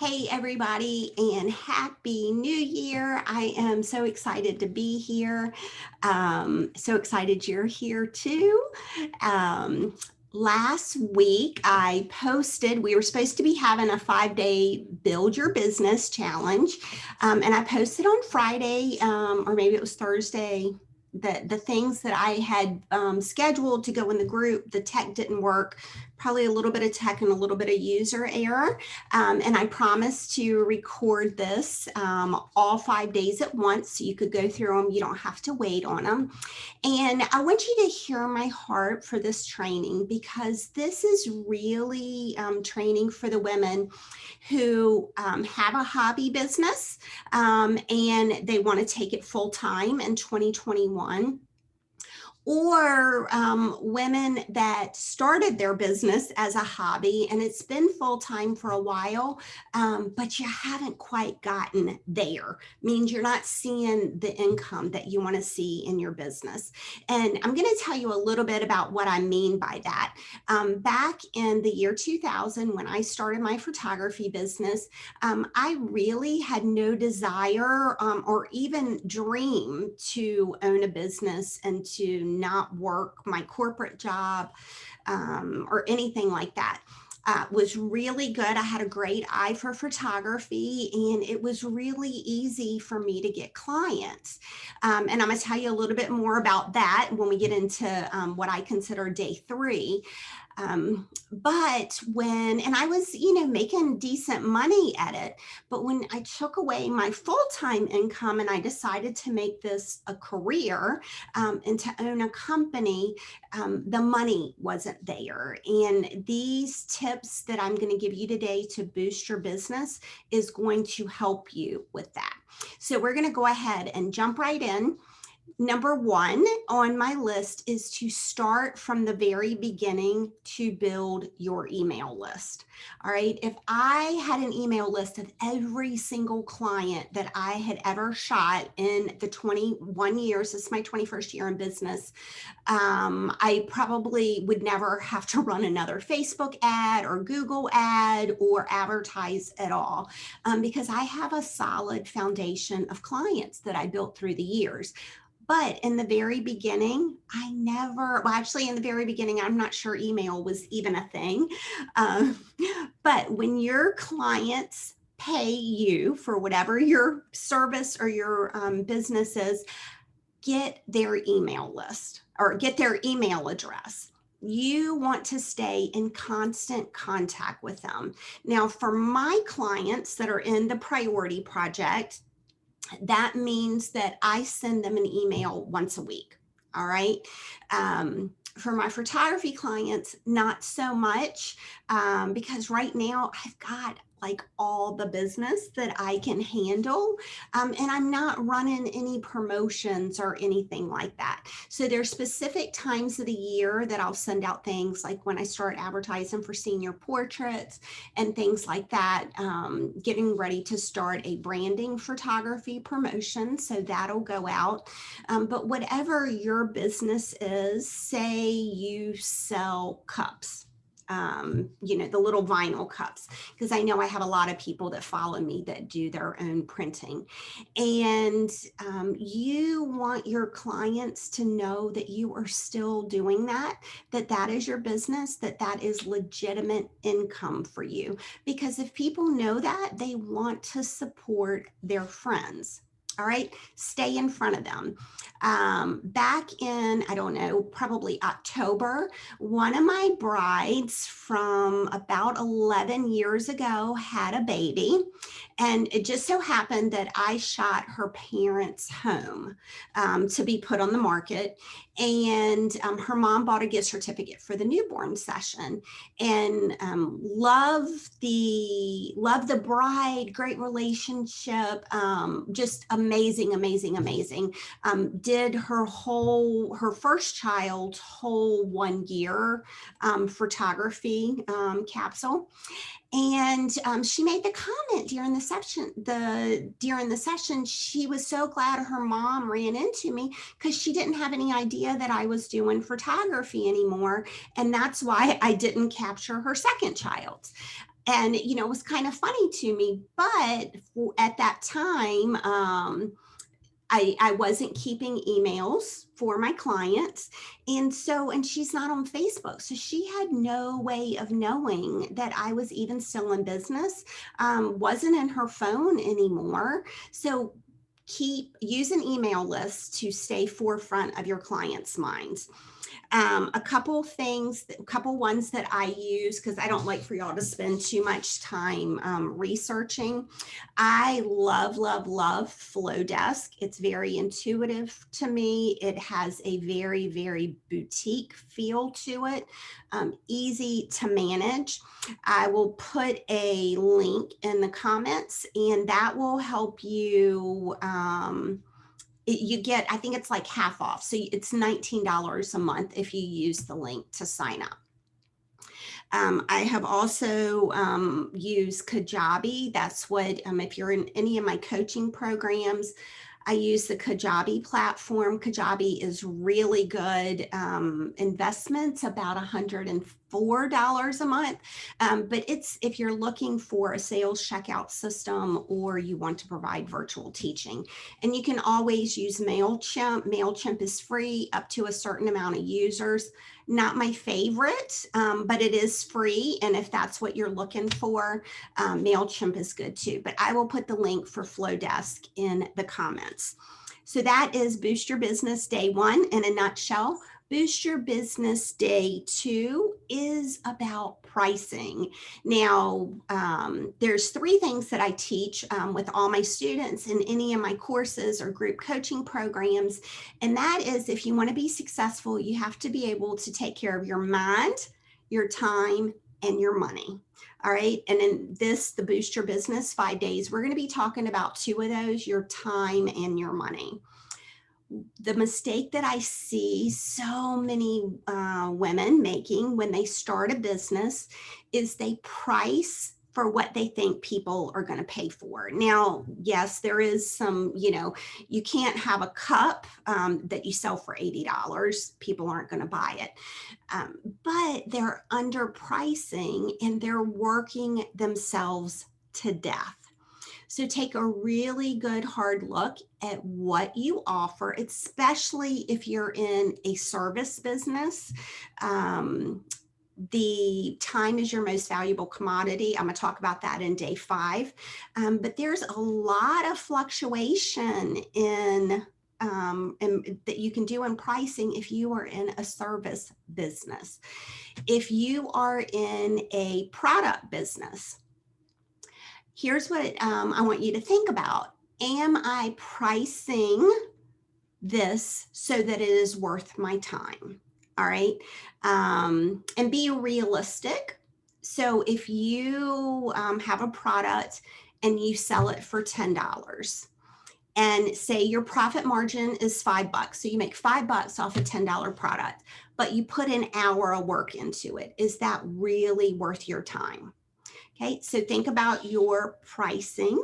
Hey, everybody, and Happy New Year. I am so excited to be here. So excited you're here too. Um, Last week, I posted, we were supposed to be having a 5-day Build Your Business challenge. And I posted on Friday, or maybe it was Thursday. The things that I had scheduled to go in the group, the tech didn't work, probably a little bit of tech and a little bit of user error. And I promised to record this all 5 days at once so you could go through them. You don't have to wait on them. And I want you to hear my heart for this training because this is really training for the women who have a hobby business and they want to take it full time in 2021, or women that started their business as a hobby and it's been full time for a while, but you haven't quite gotten there. Means you're not seeing the income that you want to see in your business. And I'm going to tell you a little bit about what I mean by that. Back in the year 2000, when I started my photography business, I really had no desire or even dream to own a business and to not work my corporate job or anything like that. Was really good. I had a great eye for photography, and it was really easy for me to get clients. And I'm going to tell you a little bit more about that when we get into what I consider day three. But and I was, making decent money at it. But when I took away my full-time income and I decided to make this a career and to own a company, the money wasn't there. And these tips that I'm going to give you today to boost your business is going to help you with that. So we're going to go ahead and jump right in. Number one on my list is to start from the very beginning to build your email list. All right. If I had an email list of every single client that I had ever shot in the 21 years, this is my 21st year in business, I probably would never have to run another Facebook ad or Google ad or advertise at all because I have a solid foundation of clients that I built through the years. But in the very beginning, in the very beginning, I'm not sure email was even a thing. Um, but when your clients pay you for whatever your service or your business is, get their email list or get their email address. You want to stay in constant contact with them. Now, for my clients that are in the priority project, that means that I send them an email once a week. All right. For my photography clients, not so much because right now I've got like all the business that I can handle. And I'm not running any promotions or anything like that. So there's specific times of the year that I'll send out things like when I start advertising for senior portraits and things like that, getting ready to start a branding photography promotion. So that'll go out. But whatever your business is, say you sell cups, the little vinyl cups, because I know I have a lot of people that follow me that do their own printing. And you want your clients to know that you are still doing that, that is your business, that is legitimate income for you. Because if people know that, they want to support their friends. All right, stay in front of them. Back in, I don't know, probably October, one of my brides from about 11 years ago had a baby. And it just so happened that I shot her parents' home to be put on the market. And her mom bought a gift certificate for the newborn session and love the bride, great relationship, just amazing, amazing, amazing. Did her first child's whole 1 year photography capsule. And she made the comment during the session, she was so glad her mom ran into me because she didn't have any idea that I was doing photography anymore. And that's why I didn't capture her second child. And, it was kind of funny to me, but at that time, I wasn't keeping emails for my clients. And she's not on Facebook. So she had no way of knowing that I was even still in business, wasn't in her phone anymore. So use an email list to stay forefront of your clients' minds. A couple ones that I use because I don't like for y'all to spend too much time researching. I love Flowdesk. It's very intuitive to me. It has a very boutique feel to it, easy to manage. I will put a link in the comments, and that will help you. You get, I think it's like half off. So it's $19 a month if you use the link to sign up. I have also used Kajabi. That's what, if you're in any of my coaching programs, I use the Kajabi platform. Kajabi is really good investments, about $104 a month. But if you're looking for a sales checkout system or you want to provide virtual teaching, and you can always use MailChimp. MailChimp is free up to a certain amount of users. Not my favorite, but it is free. And if that's what you're looking for, MailChimp is good too. But I will put the link for Flowdesk in the comments. So that is Boost Your Business Day 1 in a nutshell. Boost Your Business Day 2 is about pricing. Now, there's 3 things that I teach with all my students in any of my courses or group coaching programs. And that is, if you want to be successful, you have to be able to take care of your mind, your time, and your money. All right. And in the Boost Your Business 5 days, we're going to be talking about 2 of those, your time and your money. The mistake that I see so many women making when they start a business is they price for what they think people are going to pay for. Now, yes, there is some, you can't have a cup that you sell for $80. People aren't going to buy it. But they're underpricing and they're working themselves to death. So take a really good hard look at what you offer, especially if you're in a service business. The time is your most valuable commodity. I'm going to talk about that in day 5. But there's a lot of fluctuation in that you can do in pricing if you are in a service business. If you are in a product business, here's what I want you to think about. Am I pricing this so that it is worth my time? All right. And be realistic. So if you have a product and you sell it for $10 and say your profit margin is $5, so you make $5 off a $10 product, but you put an hour of work into it, is that really worth your time? Okay, so think about your pricing.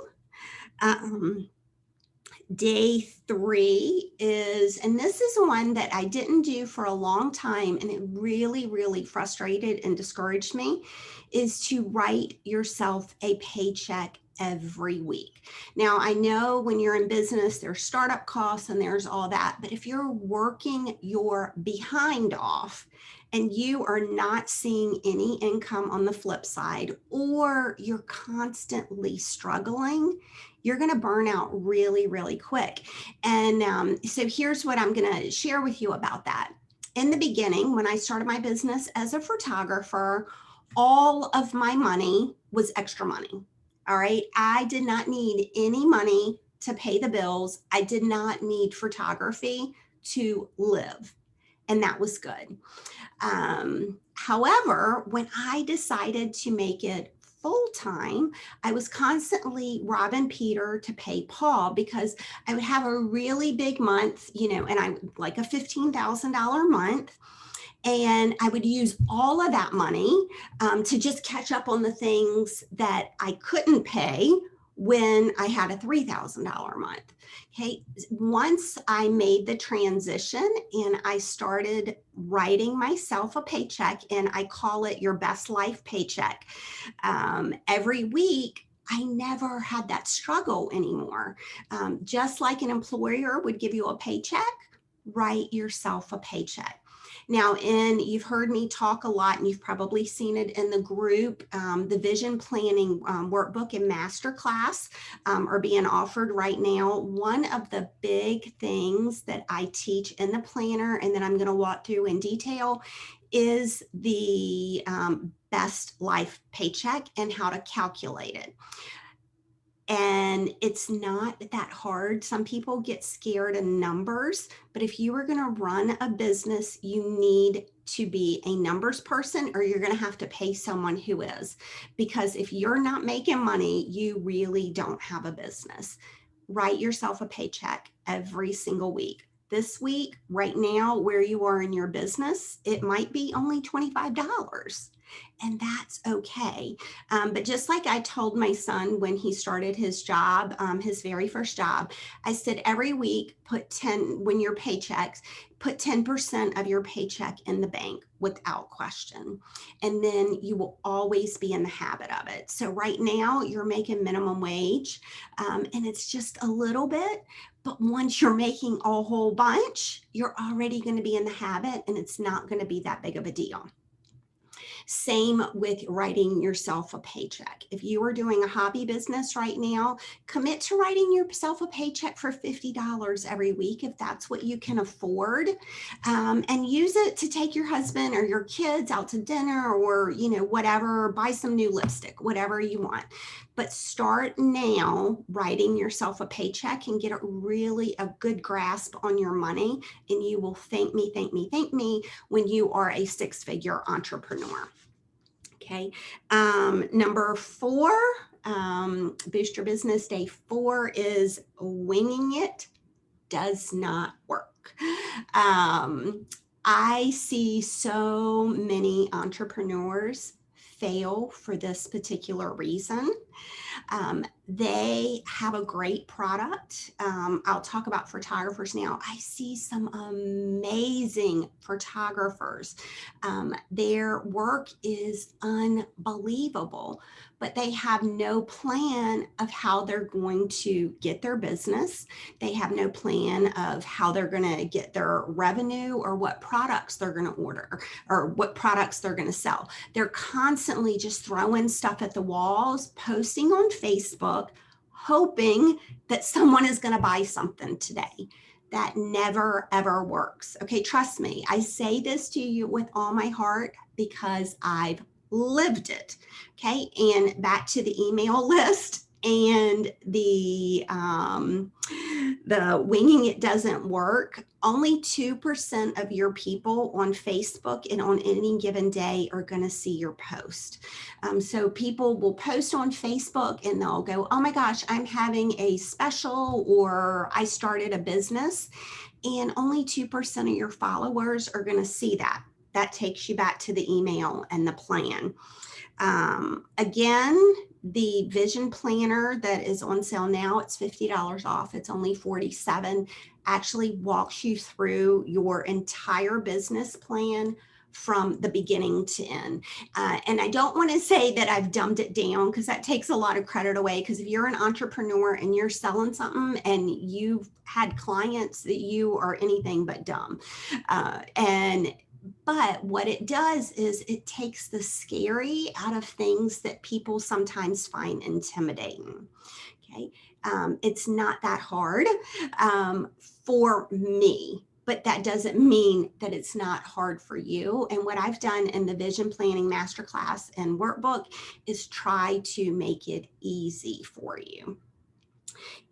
Day 3 is, and this is one that I didn't do for a long time, and it really frustrated and discouraged me, is to write yourself a paycheck every week. Now, I know when you're in business, there's startup costs and there's all that, but if you're working your behind off and you are not seeing any income on the flip side, or you're constantly struggling, you're going to burn out really quick. And so here's what I'm going to share with you about that. In the beginning, when I started my business as a photographer, all of my money was extra money. All right. I did not need any money to pay the bills. I did not need photography to live. And that was good. However, when I decided to make it full-time, I was constantly robbing Peter to pay Paul, because I would have a really big month, and I like a $15,000 month. And I would use all of that money to just catch up on the things that I couldn't pay when I had a $3,000 a month. Okay. Once I made the transition and I started writing myself a paycheck, and I call it your best life paycheck, every week, I never had that struggle anymore. Just like an employer would give you a paycheck, write yourself a paycheck. Now, you've heard me talk a lot, and you've probably seen it in the group. The vision planning workbook and masterclass are being offered right now. One of the big things that I teach in the planner, and that I'm going to walk through in detail, is the best life paycheck and how to calculate it. And it's not that hard. Some people get scared of numbers, but if you are going to run a business, you need to be a numbers person, or you're going to have to pay someone who is. Because if you're not making money, you really don't have a business. Write yourself a paycheck every single week. This week, right now, where you are in your business, it might be only $25. And that's okay. But just like I told my son when he started his job, his very first job, I said every week, when your paychecks, put 10% of your paycheck in the bank without question. And then you will always be in the habit of it. So right now you're making minimum wage, and it's just a little bit. But once you're making a whole bunch, you're already going to be in the habit, and it's not going to be that big of a deal. Same with writing yourself a paycheck. If you are doing a hobby business right now, commit to writing yourself a paycheck for $50 every week if that's what you can afford, and use it to take your husband or your kids out to dinner, or whatever, buy some new lipstick, whatever you want. But start now writing yourself a paycheck and get a good grasp on your money, and you will thank me when you are a six-figure entrepreneur. Okay. Number 4, Boost Your Business Day 4 is winging it does not work. I see so many entrepreneurs fail for this particular reason. They have a great product. I'll talk about photographers now. I see some amazing photographers. Their work is unbelievable, but they have no plan of how they're going to get their business. They have no plan of how they're going to get their revenue, or what products they're going to order, or what products they're going to sell. They're constantly just throwing stuff at the walls, posting on Facebook, hoping that someone is going to buy something today. That never, ever works. Okay, trust me. I say this to you with all my heart because I've lived it. Okay, and back to the email list and the winging it doesn't work. Only 2% of your people on Facebook and on any given day are going to see your post. So people will post on Facebook and they'll go, oh my gosh, I'm having a special, or I started a business, and only 2% of your followers are going to see that. That takes you back to the email and the plan. Again, the vision planner that is on sale now, it's $50 off. It's only $47. Actually walks you through your entire business plan from the beginning to end. And I don't want to say that I've dumbed it down, because that takes a lot of credit away. Because if you're an entrepreneur and you're selling something and you've had clients, that you are anything but dumb. But what it does is it takes the scary out of things that people sometimes find intimidating. Okay. It's not that hard for me, but that doesn't mean that it's not hard for you. And what I've done in the Vision Planning Masterclass and workbook is try to make it easy for you.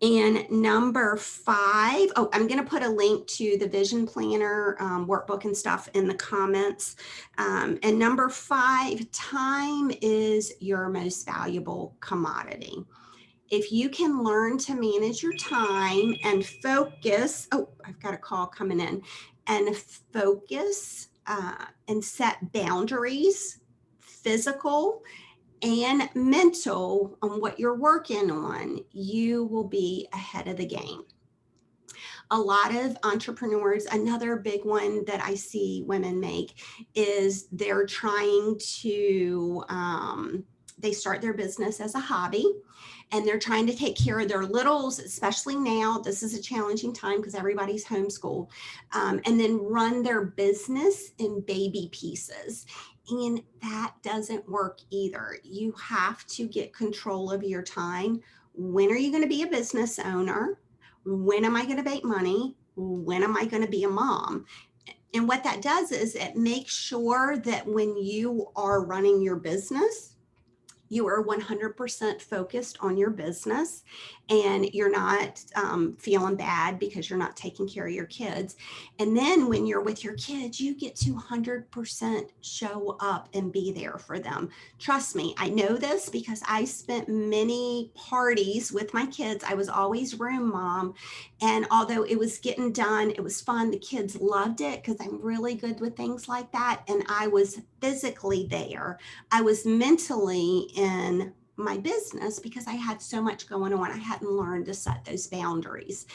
And number 5, I'm going to put a link to the Vision Planner workbook and stuff in the comments. And number 5, time is your most valuable commodity. If you can learn to manage your time and focus, I've got a call coming in, and focus and set boundaries, physical and mental on what you're working on, you will be ahead of the game. A lot of entrepreneurs, another big one that I see women make is they're trying to, they start their business as a hobby and they're trying to take care of their littles, especially now. This is a challenging time because everybody's homeschooled, and then run their business in baby pieces. And that doesn't work either. You have to get control of your time. When are you going to be a business owner? When am I going to make money? When am I going to be a mom? And what that does is it makes sure that when you are running your business, you are 100% focused on your business and you're not feeling bad because you're not taking care of your kids. And then when you're with your kids, you get to 100% show up and be there for them. Trust me, I know this because I spent many parties with my kids. I was always room mom. And although it was getting done, it was fun. The kids loved it because I'm really good with things like that. And I was physically there. I was mentally in my business because I had so much going on. I hadn't learned to set those boundaries.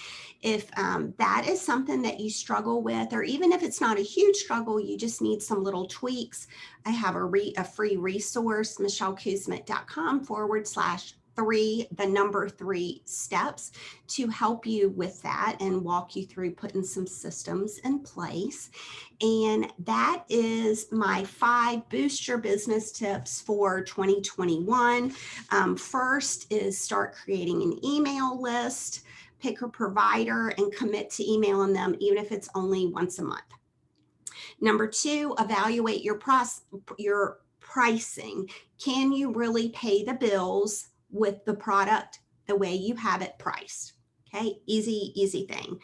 If that is something that you struggle with, or even if it's not a huge struggle, you just need some little tweaks, I have a free resource, michellekuzmic.com/3 steps to help you with that and walk you through putting some systems in place. And that is my 5 boost your business tips for 2021. First is start creating an email list, pick a provider and commit to emailing them, even if it's only once a month. Number 2, evaluate your pricing. Can you really pay the bills with the product the way you have it priced? Okay, easy thing.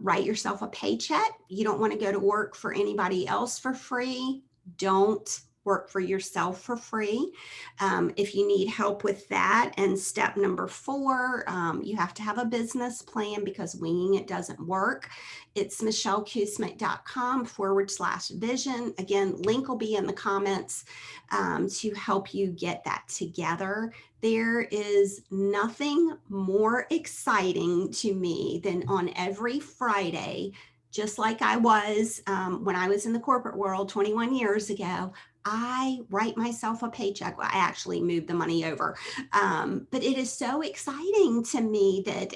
Write yourself a paycheck. You don't want to go to work for anybody else for free. Don't work for yourself for free. If you need help with that. And step number 4, you have to have a business plan because winging it doesn't work. It's michellekuzmic.com/vision. Again, link will be in the comments to help you get that together. There is nothing more exciting to me than on every Friday, just like I was when I was in the corporate world 21 years ago, I write myself a paycheck. Well, I actually moved the money over. But it is so exciting to me that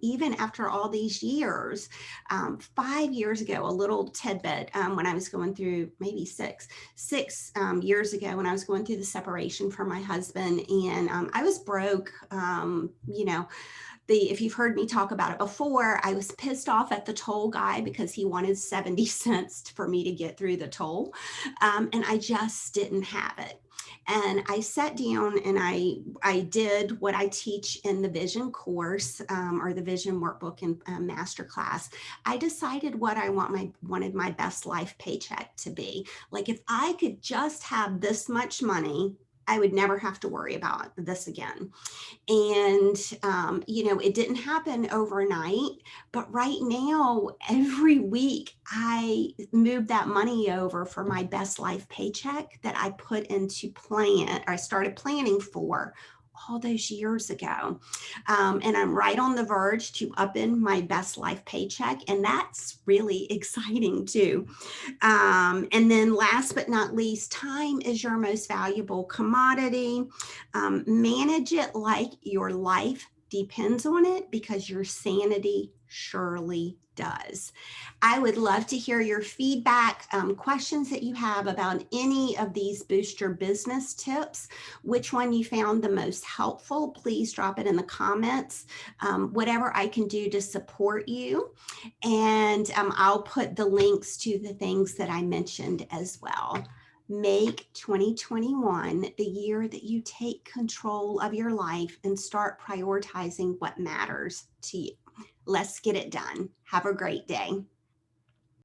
even after all these years, 5 years ago, a little tidbit, when I was going through maybe six years ago, when I was going through the separation from my husband, and I was broke, if you've heard me talk about it before, I was pissed off at the toll guy because he wanted 70 cents for me to get through the toll. And I just didn't have it. And I sat down and I did what I teach in the vision course or the vision workbook and masterclass. I decided what I wanted my best life paycheck to be. Like if I could just have this much money, I would never have to worry about this again. And, it didn't happen overnight, but right now, every week I move that money over for my best life paycheck that I put into I started planning for all those years ago. And I'm right on the verge to up in my best life paycheck. And that's really exciting too. And then last but not least, time is your most valuable commodity. Manage it like your life depends on it because your sanity surely does. I would love to hear your feedback, questions that you have about any of these Boost Your Business tips. Which one you found the most helpful, please drop it in the comments. Whatever I can do to support you. And I'll put the links to the things that I mentioned as well. Make 2021 the year that you take control of your life and start prioritizing what matters to you. Let's get it done. Have a great day.